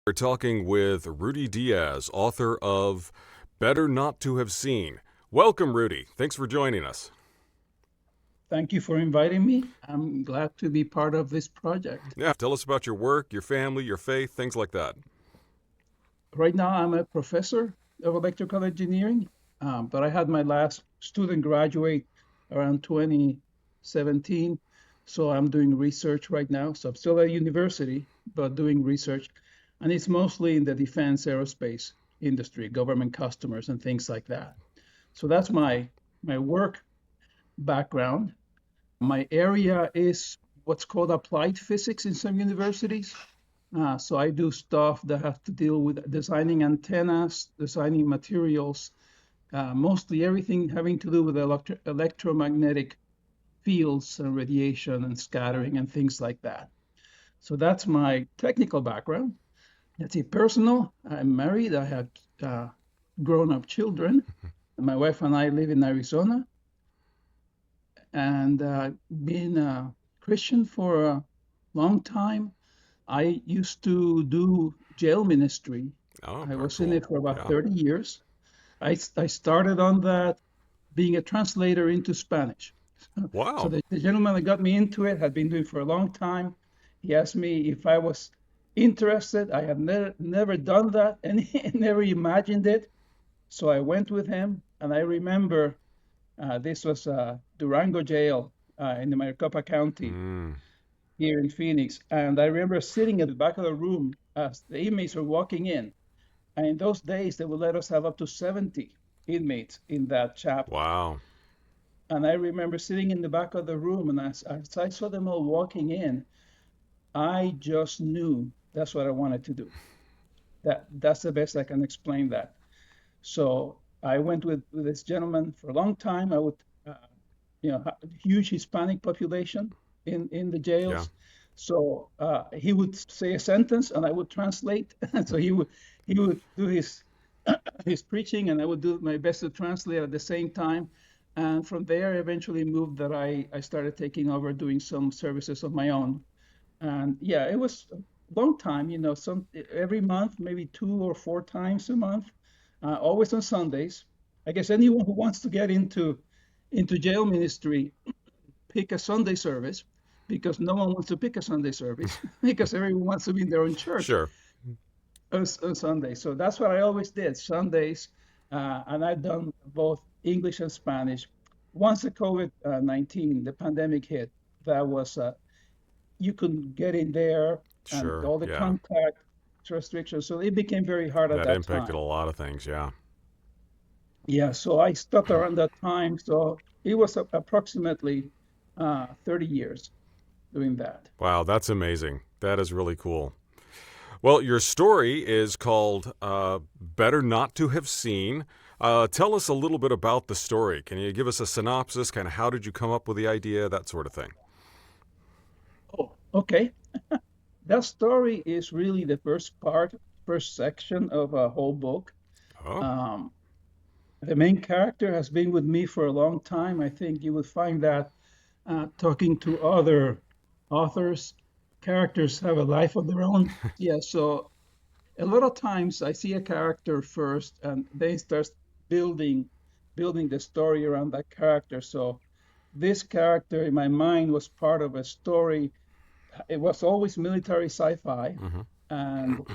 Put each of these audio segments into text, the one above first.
We're talking with Rudy Diaz, author of Better Not to Have Seen. Welcome, Rudy. Thanks for joining us. Thank you for inviting me. I'm glad to be part of this project. Yeah, tell us about your work, your family, your faith, things like that. Right now, I'm a professor of electrical engineering, but I had my last student graduate around 2017. So I'm doing research right now. So I'm still at university, but doing research. And it's mostly in the defense aerospace industry, government customers, and things like that. So that's my work background. My area is what's called applied physics in some universities. So I do stuff that has to deal with designing antennas, designing materials, mostly everything having to do with electromagnetic fields and radiation and scattering and things like that. So that's my technical background. Let's see, personal. I'm married. I have grown-up children. My wife and I live in Arizona, and been a Christian for a long time. I used to do jail ministry. Oh, I very was in cool. it for about Yeah. 30 years. I started on that being a translator into Spanish. So Wow. the gentleman that got me into it had been doing it for a long time. He asked me if I was interested. I had never done that and never imagined it. So I went with him, and I remember this was Durango jail in the Maricopa County Mm. here in Phoenix. And I remember sitting at the back of the room as the inmates were walking in. And in those days, they would let us have up to 70 inmates in that chapel. Wow. And I remember sitting in the back of the room, and as I saw them all walking in, I just knew that's what I wanted to do. That's the best I can explain that. So I went with this gentleman for a long time. I would, uh, huge Hispanic population in the Yeah. jails. So he would say a sentence, and I would translate. So he would do his preaching, and I would do my best to translate at the same time. And from there, I eventually moved that I started taking over doing some services of my own. And yeah, it was a long time, some every month, maybe 2 or 4 times a month, always on Sundays. I guess anyone who wants to get into jail ministry, pick a Sunday service, because no one wants to pick a Sunday service because everyone wants to be in their own church Sure. on Sunday. So that's what I always did, Sundays, and I've done both English and Spanish. Once the COVID-19, the pandemic hit, that was you couldn't get in there, and Sure. all the Yeah. contact restrictions. So it became very hard at That that impacted a time. lot of things. Yeah. Yeah, so I stopped around that time. So it was approximately 30 years doing that. Wow. That's amazing. That is really cool. Well, your story is called Better Not to Have Seen. Tell us a little bit about the story. Can you give us a synopsis? Kind of how did you come up with the idea? That sort of thing. Oh, okay. That story is really the first section of a whole book. Oh, Um, the main character has been with me for a long time. I think you would find that talking to other authors, characters have a life of their own. Yeah, so a lot of times I see a character first, and they start building building the story around that character. So this character in my mind was part of a story. It was always military sci-fi, hmm. and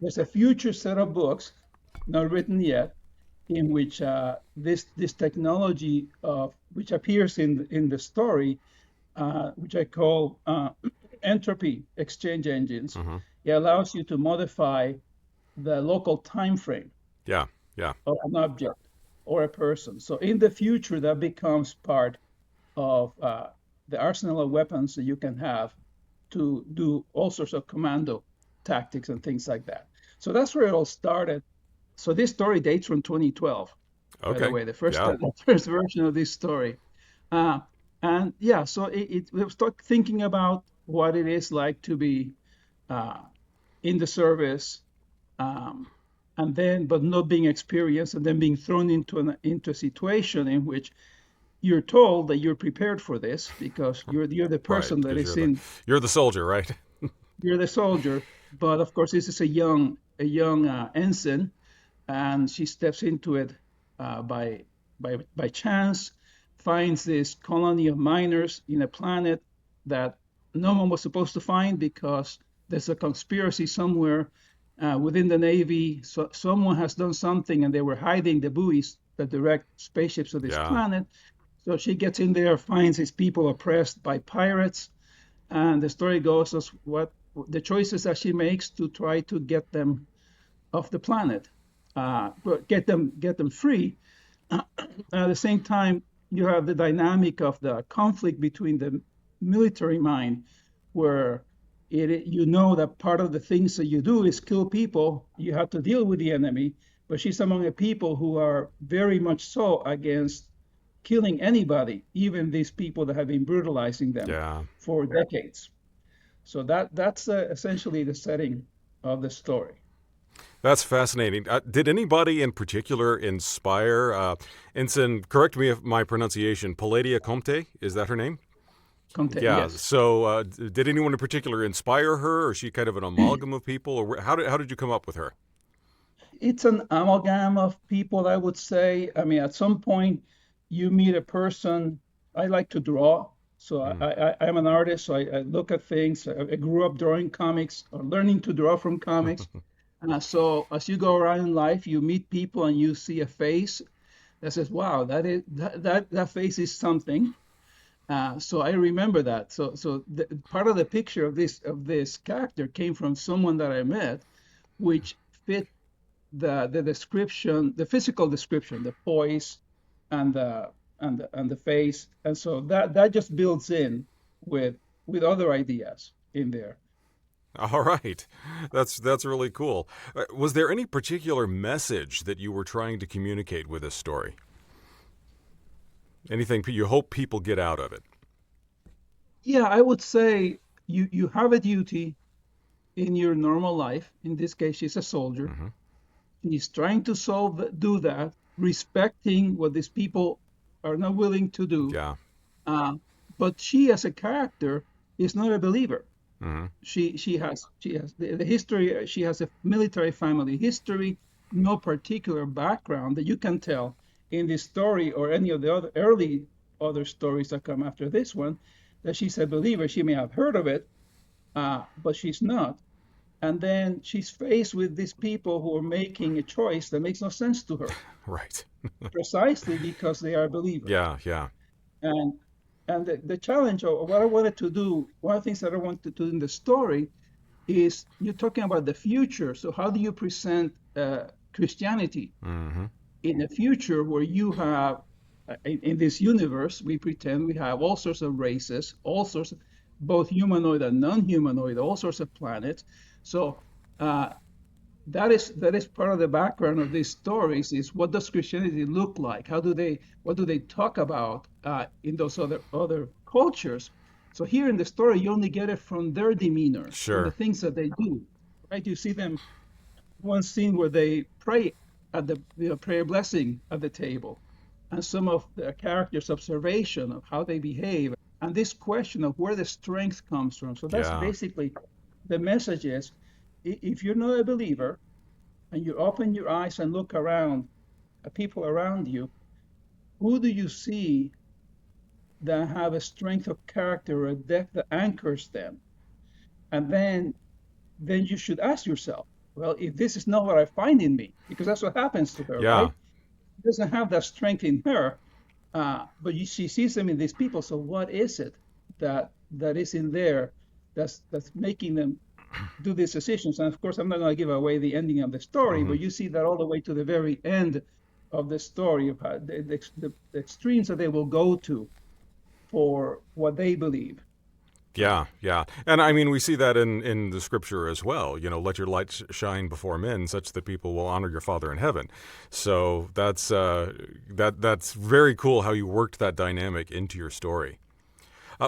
there's a future set of books, not written yet, in which this technology of which appears in the story, which I call entropy exchange engines. Hmm. It allows you to modify the local time frame Yeah. Yeah. of an object or a person. So in the future, that becomes part of the arsenal of weapons that you can have to do all sorts of commando tactics and things like that. So that's where it all started. So this story dates from 2012, by the Okay. way, the first Yeah. the first version of this story. Uh, and yeah, so we start thinking about what it is like to be uh, in the service, um, and then but not being experienced, and then being thrown into a situation in which you're told that you're prepared for this because you're the Right. person that Because is in you're the soldier, right? you're the soldier, But of course, this is a young ensign, and she steps into it by chance, finds this colony of miners in a planet that no one was supposed to find because there's a conspiracy somewhere within the Navy. So someone has done something, and they were hiding the buoys that direct spaceships to this Yeah. planet. So she gets in there, finds these people oppressed by pirates, and the story goes as what the choices that she makes to try to get them off the planet, but get them free. At the same time, you have the dynamic of the conflict between the military mind, where you know that part of the things that you do is kill people. You have to deal with the enemy, but she's among the people who are very much so against killing anybody, even these people that have been brutalizing them Yeah. for decades. So that's essentially the setting of the story. That's fascinating. Did anybody in particular inspire Ensign? Correct me if my pronunciation. Palladia Comte, is that her name? Content, Yeah. yes. So, did anyone in particular inspire her, or is she kind of an amalgam of people, or how did you come up with her? It's an amalgam of people, I would say. I mean, at some point, you meet a person. I like to draw, so Mm. I'm an artist. So I look at things. I grew up drawing comics or learning to draw from comics. So as you go around in life, you meet people and you see a face that says, "Wow, that face is something." So I remember that. So part of the picture of this character came from someone that I met, which fit the description, the physical description, the poise and the face, and so that just builds in with other ideas in there. All right, that's really cool. Was there any particular message that you were trying to communicate with this story? Anything you hope people get out of it? Yeah, I would say you have a duty in your normal life. In this case, she's a soldier. Hmm. He's trying to do that, respecting what these people are not willing to do. Yeah. Uh, but she, as a character, is not a believer. Hmm. She has the history. She has a military family history, no particular background that you can tell in this story or any of the other stories that come after this one, that she's a believer. She may have heard of it, but she's not. And then she's faced with these people who are making a choice that makes no sense to her, Right. precisely because they are believers. Yeah. Yeah. And the challenge of what I wanted to do, one of the things that I wanted to do in the story is you're talking about the future. So how do you present Christianity Hmm. in a future where you have, in this universe, we pretend we have all sorts of races, all sorts of both humanoid and non-humanoid, all sorts of planets. So uh, that is part of the background of these stories is what does Christianity look like? What do they talk about in those other cultures? So here in the story, you only get it from their demeanor, from the Sure. things that they do, right? You see them one scene where they pray at the prayer blessing at the table, and some of the characters' observation of how they behave, and this question of where the strength comes from. So that's Yeah. basically the message is if you're not a believer and you open your eyes and look around at people around you, who do you see that have a strength of character or a depth that anchors them? And then you should ask yourself, well, if this is not what I find in me, because that's what happens to her, Yeah. right? She doesn't have that strength in her, but she sees them in these people. So what is it that is in there that's making them do these decisions? And of course, I'm not going to give away the ending of the story, Hmm. but you see that all the way to the very end of the story of how the extremes that they will go to for what they believe. Yeah, yeah. And I mean, we see that in the scripture as well. Let your light shine before men, such that people will honor your Father in heaven. So that's very cool how you worked that dynamic into your story.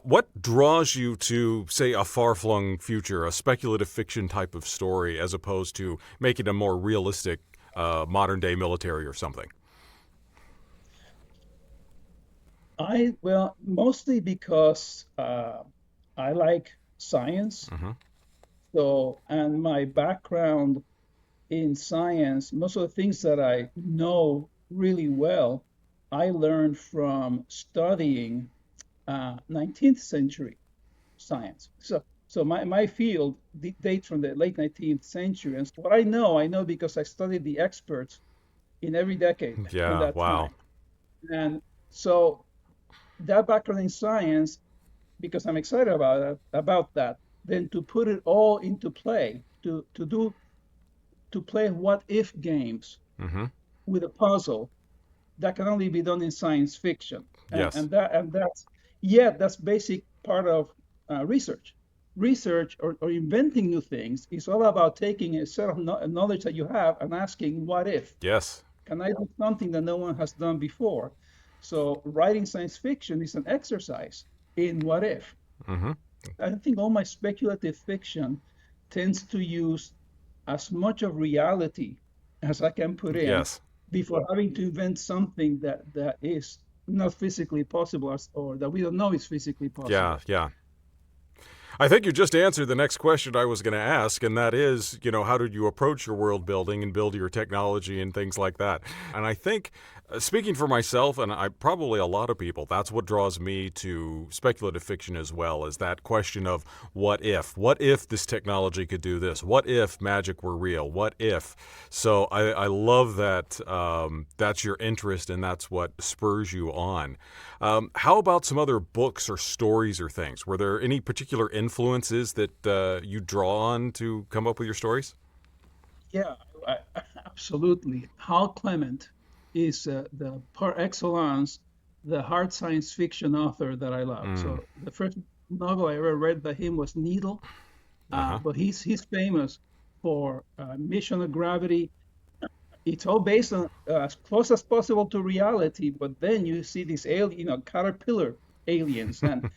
What draws you to, say, a far-flung future, a speculative fiction type of story, as opposed to making a more realistic modern-day military or something? Well, mostly because I like science. Hmm. So, and my background in science, most of the things that I know really well, I learned from studying 19th century science. So my field dates from the late 19th century. And so what I know because I studied the experts in every decade from Yeah, that wow. time. And so that background in science, because I'm excited about that, then to put it all into play, to play what if games Mm-hmm. with a puzzle that can only be done in science fiction, Yes. and that's yet that's basic part of research. Research or inventing new things is all about taking a set of knowledge that you have and asking, what if? Yes. Can I do something that no one has done before? So writing science fiction is an exercise in what if. Mm-hmm. I think all my speculative fiction tends to use as much of reality as I can put in Yes. before having to invent something that is not physically possible, or that we don't know is physically Yeah, possible. yeah. I think you just answered the next question I was going to ask, and that is, how did you approach your world building and build your technology and things like that? And I think, speaking for myself, and I probably a lot of people, that's what draws me to speculative fiction as well, is that question of what if? What if this technology could do this? What if magic were real? What if? So I love that that's your interest and that's what spurs you on. How about some other books or stories or things? Were there any particular influences that you draw on to come up with your stories? Yeah, absolutely. Hal Clement is the par excellence, the hard science fiction author that I love. Mm. So the first novel I ever read by him was Needle, Uh-huh. but he's famous for Mission of Gravity. It's all based on as close as possible to reality, but then you see these alien, caterpillar aliens, and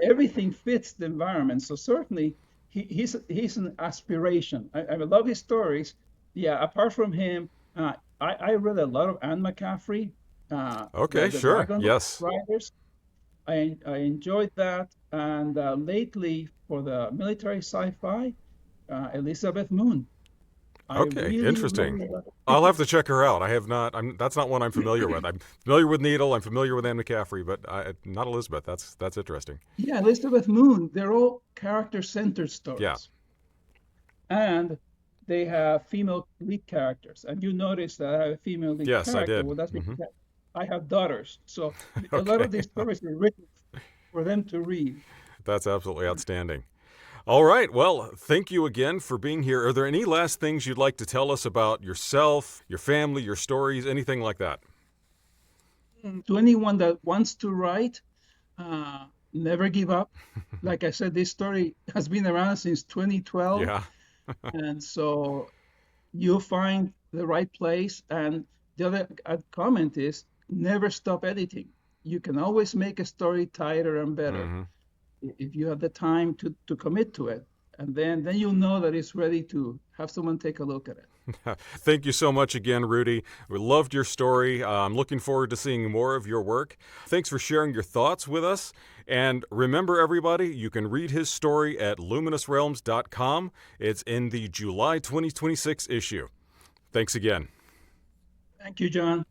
everything fits the environment. So certainly he's an aspiration. I love his stories. Yeah, apart from him, I read a lot of Anne McCaffrey, Okay, the sure. Dragon Yes. Riders. I enjoyed that, and lately for the military sci-fi, Elizabeth Moon. I Okay, really interesting. love. I'll have to check her out. I have not. That's not one I'm familiar with. I'm familiar with Needle. I'm familiar with Anne McCaffrey, but not Elizabeth. That's interesting. Yeah, Elizabeth Moon, they're all character-centered Yeah. stories. And they have female lead characters. And you notice that I have a female lead Yes, I character. did. Well, that's Hmm. because I have daughters. So a lot Okay. of these stories are written for them to read. That's absolutely outstanding. All right. Well, thank you again for being here. Are there any last things you'd like to tell us about yourself, your family, your stories, anything like that? To anyone that wants to write, never give up. Like I said, this story has been around since 2012. Yeah. And so you'll find the right place. And the other comment is never stop editing. You can always make a story tighter and better Hmm. if you have the time to commit to it. And then you'll know that it's ready to have someone take a look at it. Thank you so much again, Rudy. We loved your story. I'm looking forward to seeing more of your work. Thanks for sharing your thoughts with us. And remember, everybody, you can read his story at luminousrealms.com. It's in the July 2026 issue. Thanks again. Thank you, John.